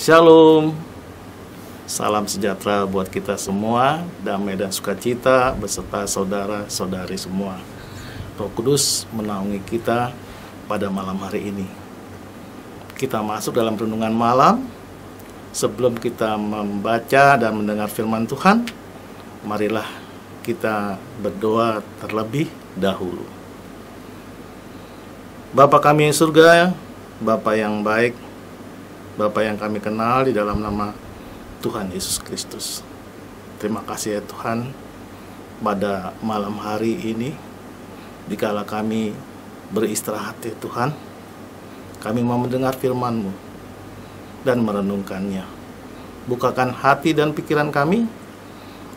Shalom. Salam sejahtera buat kita semua, damai dan sukacita beserta saudara-saudari semua. Roh Kudus menaungi kita pada malam hari ini. Kita masuk dalam renungan malam. Sebelum kita membaca dan mendengar firman Tuhan, marilah kita berdoa terlebih dahulu. Bapa kami yang surga, Bapa yang baik, Bapa yang kami kenal di dalam nama Tuhan Yesus Kristus. Terima kasih ya Tuhan, pada malam hari ini, dikala kami beristirahat ya Tuhan, kami mau mendengar firman-Mu dan merenungkannya. Bukakan hati dan pikiran kami,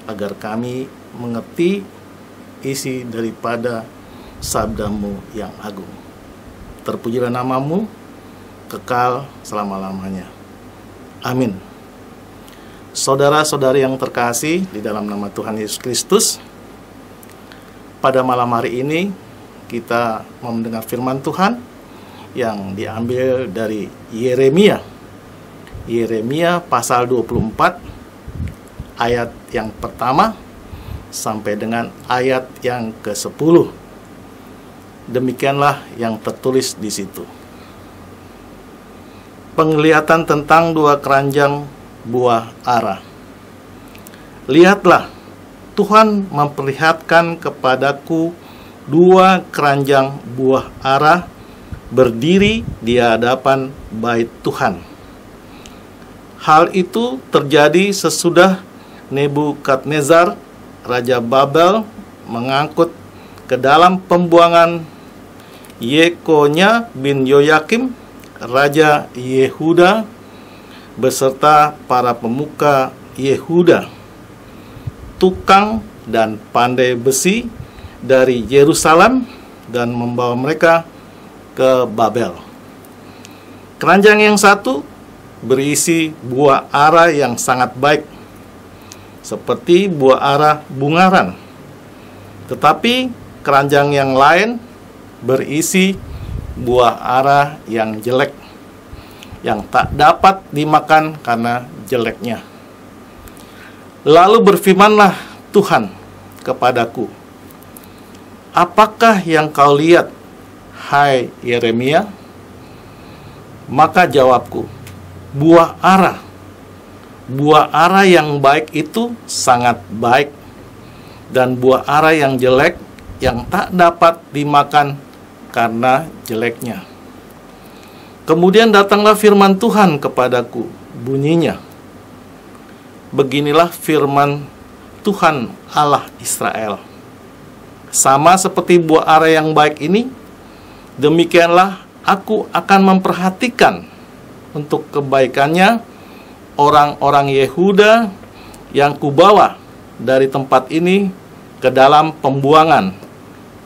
agar kami mengerti isi daripada sabda-Mu yang agung. Terpujilah nama-Mu, kekal selama-lamanya. Amin. Saudara-saudari yang terkasih di dalam nama Tuhan Yesus Kristus, pada malam hari ini kita mau mendengar firman Tuhan yang diambil dari Yeremia pasal 24 ayat yang pertama sampai dengan ayat yang ke-10. Demikianlah yang tertulis di situ. Penglihatan tentang dua keranjang buah ara. Lihatlah, Tuhan memperlihatkan kepadaku dua keranjang buah ara berdiri di hadapan bait Tuhan. Hal itu terjadi sesudah Nebukadnezar, Raja Babel, mengangkut ke dalam pembuangan Yekonya bin Yoyakim, Raja Yehuda, beserta para pemuka Yehuda, tukang dan pandai besi dari Yerusalem, dan membawa mereka ke Babel. Keranjang yang satu berisi buah ara yang sangat baik, seperti buah ara bungaran. Tetapi keranjang yang lain berisi buah ara yang jelek, yang tak dapat dimakan karena jeleknya. Lalu berfirmanlah Tuhan kepadaku, apakah yang kau lihat, hai Yeremia? Maka jawabku, buah ara. Buah ara yang baik itu sangat baik, dan buah ara yang jelek yang tak dapat dimakan karena jeleknya. Kemudian datanglah firman Tuhan kepadaku, bunyinya, beginilah firman Tuhan Allah Israel. Sama seperti buah ara yang baik ini, demikianlah aku akan memperhatikan untuk kebaikannya orang-orang Yehuda yang kubawa dari tempat ini ke dalam pembuangan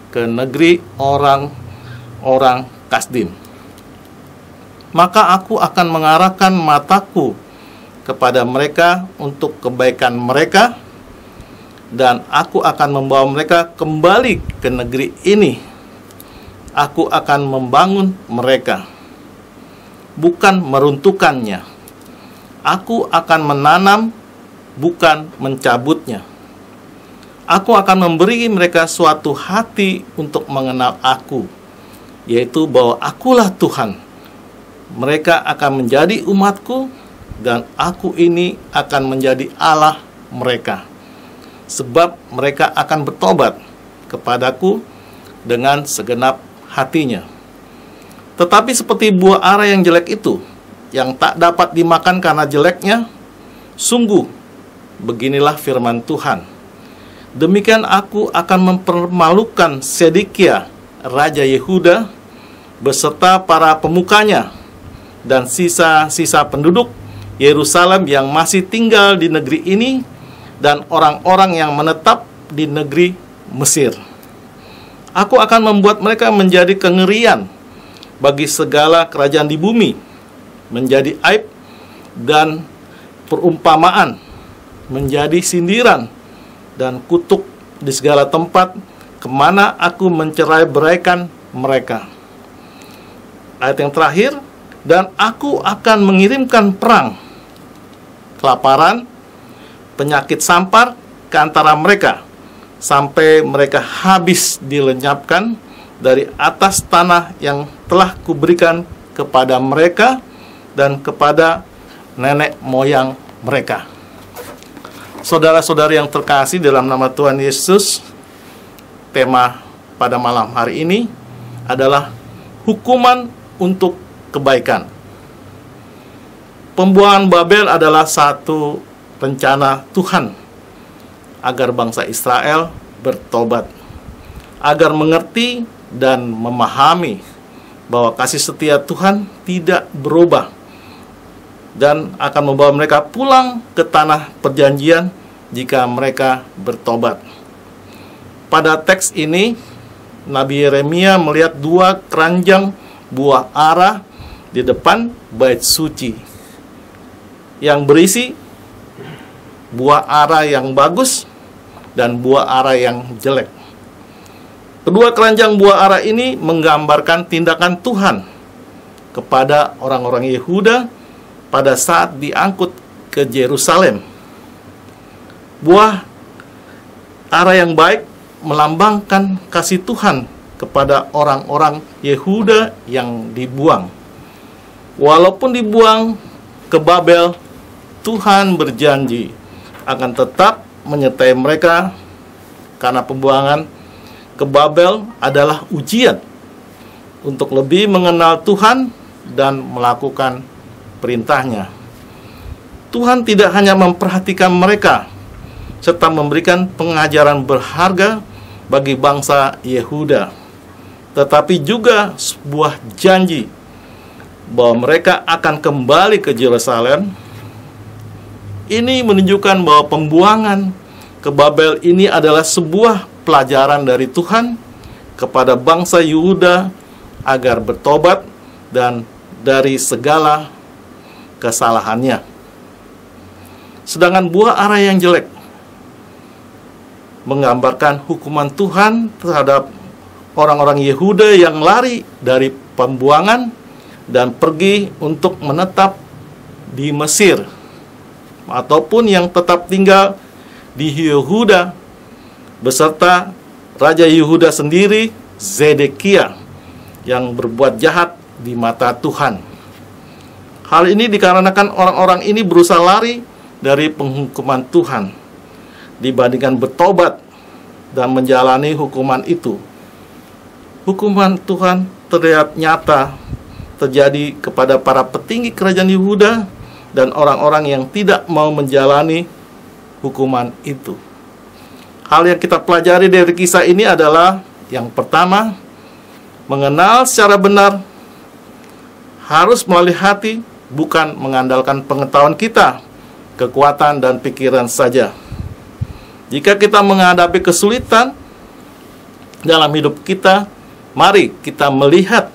ke negeri orang Kasdim. Maka aku akan mengarahkan mataku kepada mereka untuk kebaikan mereka, dan aku akan membawa mereka kembali ke negeri ini. Aku akan membangun mereka, bukan meruntuhkannya. Aku akan menanam, bukan mencabutnya. Aku akan memberi mereka suatu hati untuk mengenal aku, yaitu bahwa akulah Tuhan. Mereka akan menjadi umatku, dan aku ini akan menjadi Allah mereka. Sebab mereka akan bertobat kepadaku dengan segenap hatinya. Tetapi seperti buah ara yang jelek itu, yang tak dapat dimakan karena jeleknya, sungguh beginilah firman Tuhan. Demikian aku akan mempermalukan Sedekia, Raja Yehuda, beserta para pemukanya, dan sisa-sisa penduduk Yerusalem yang masih tinggal di negeri ini, dan orang-orang yang menetap di negeri Mesir. Aku akan membuat mereka menjadi kengerian bagi segala kerajaan di bumi, menjadi aib dan perumpamaan, menjadi sindiran dan kutuk di segala tempat kemana aku mencerai-beraikan mereka. Ayat yang terakhir, dan aku akan mengirimkan perang kelaparan, penyakit sampar ke antara mereka, sampai mereka habis dilenyapkan dari atas tanah yang telah kuberikan kepada mereka dan kepada nenek moyang mereka. Saudara-saudari yang terkasih dalam nama Tuhan Yesus, tema pada malam hari ini adalah hukuman untuk kebaikan. Pembuangan Babel adalah satu rencana Tuhan agar bangsa Israel bertobat, agar mengerti dan memahami bahwa kasih setia Tuhan tidak berubah dan akan membawa mereka pulang ke tanah perjanjian jika mereka bertobat. Pada teks ini, Nabi Yeremia melihat 2 keranjang buah ara di depan bait suci yang berisi buah ara yang bagus dan buah ara yang jelek. Kedua keranjang buah ara ini menggambarkan tindakan Tuhan kepada orang-orang Yehuda pada saat diangkut ke Yerusalem. Buah ara yang baik melambangkan kasih Tuhan kepada orang-orang Yehuda yang dibuang. Walaupun dibuang ke Babel, Tuhan berjanji akan tetap menyertai mereka, karena pembuangan ke Babel adalah ujian untuk lebih mengenal Tuhan dan melakukan perintahnya. Tuhan tidak hanya memperhatikan mereka, serta memberikan pengajaran berharga bagi bangsa Yehuda, tetapi juga sebuah janji bahwa mereka akan kembali ke Yerusalem. Ini menunjukkan bahwa pembuangan ke Babel ini adalah sebuah pelajaran dari Tuhan kepada bangsa Yehuda agar bertobat dan dari segala kesalahannya. Sedangkan buah ara yang jelek menggambarkan hukuman Tuhan terhadap orang-orang Yehuda yang lari dari pembuangan dan pergi untuk menetap di Mesir, ataupun yang tetap tinggal di Yehuda beserta Raja Yehuda sendiri, Zedekia, yang berbuat jahat di mata Tuhan. Hal ini dikarenakan orang-orang ini berusaha lari dari penghukuman Tuhan dibandingkan bertobat dan menjalani hukuman itu. Hukuman Tuhan terlihat nyata terjadi kepada para petinggi kerajaan Yehuda dan orang-orang yang tidak mau menjalani hukuman itu. Hal yang kita pelajari dari kisah ini adalah, yang pertama, mengenal secara benar harus melalui hati, bukan mengandalkan pengetahuan kita, kekuatan dan pikiran saja. Jika kita menghadapi kesulitan dalam hidup kita, mari kita melihat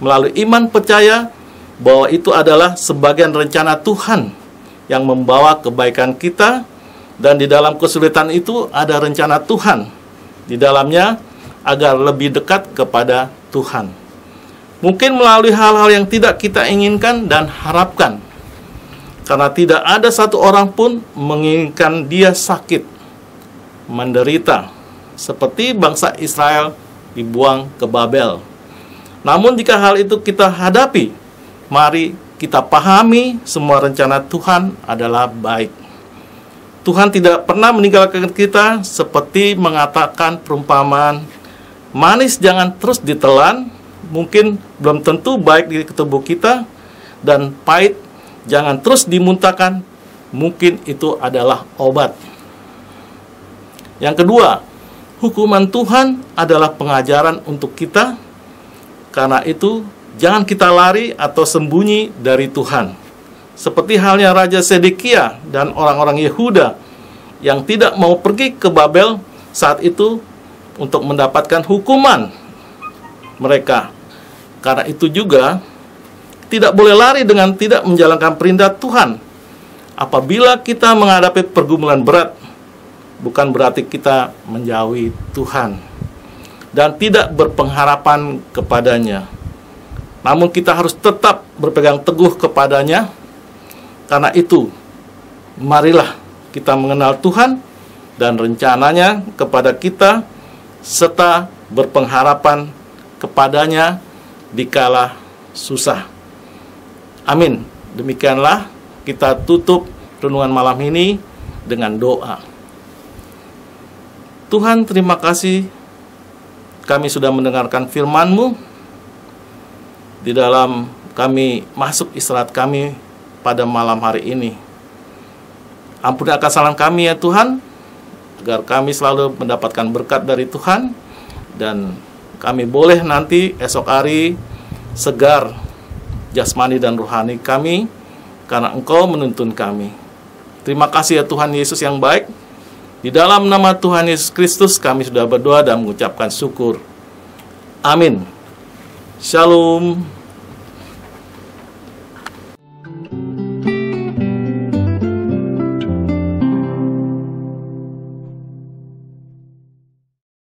melalui iman percaya bahwa itu adalah sebagian rencana Tuhan yang membawa kebaikan kita, dan di dalam kesulitan itu ada rencana Tuhan di dalamnya agar lebih dekat kepada Tuhan. Mungkin melalui hal-hal yang tidak kita inginkan dan harapkan, karena tidak ada satu orang pun menginginkan dia sakit, menderita, seperti bangsa Israel dibuang ke Babel. Namun jika hal itu kita hadapi, mari kita pahami semua rencana Tuhan adalah baik. Tuhan tidak pernah meninggalkan kita, seperti mengatakan perumpamaan, manis jangan terus ditelan, mungkin belum tentu baik di tubuh kita, dan pahit jangan terus dimuntahkan, mungkin itu adalah obat. Yang kedua, hukuman Tuhan adalah pengajaran untuk kita. Karena itu, jangan kita lari atau sembunyi dari Tuhan. Seperti halnya Raja Zedekia dan orang-orang Yehuda yang tidak mau pergi ke Babel saat itu untuk mendapatkan hukuman mereka. Karena itu juga, tidak boleh lari dengan tidak menjalankan perintah Tuhan. Apabila kita menghadapi pergumulan berat, bukan berarti kita menjauhi Tuhan dan tidak berpengharapan kepadanya. Namun kita harus tetap berpegang teguh kepadanya. Karena itu, marilah kita mengenal Tuhan dan rencananya kepada kita, serta berpengharapan kepadanya dikala susah. Amin. Demikianlah kita tutup renungan malam ini dengan doa. Tuhan, terima kasih kami sudah mendengarkan firman-Mu. Di dalam kami masuk istirahat kami pada malam hari ini. Ampuni kesalahan kami ya Tuhan, agar kami selalu mendapatkan berkat dari Tuhan, dan kami boleh nanti esok hari segar jasmani dan rohani kami, karena Engkau menuntun kami. Terima kasih ya Tuhan Yesus yang baik. Di dalam nama Tuhan Yesus Kristus kami sudah berdoa dan mengucapkan syukur. Amin. Shalom.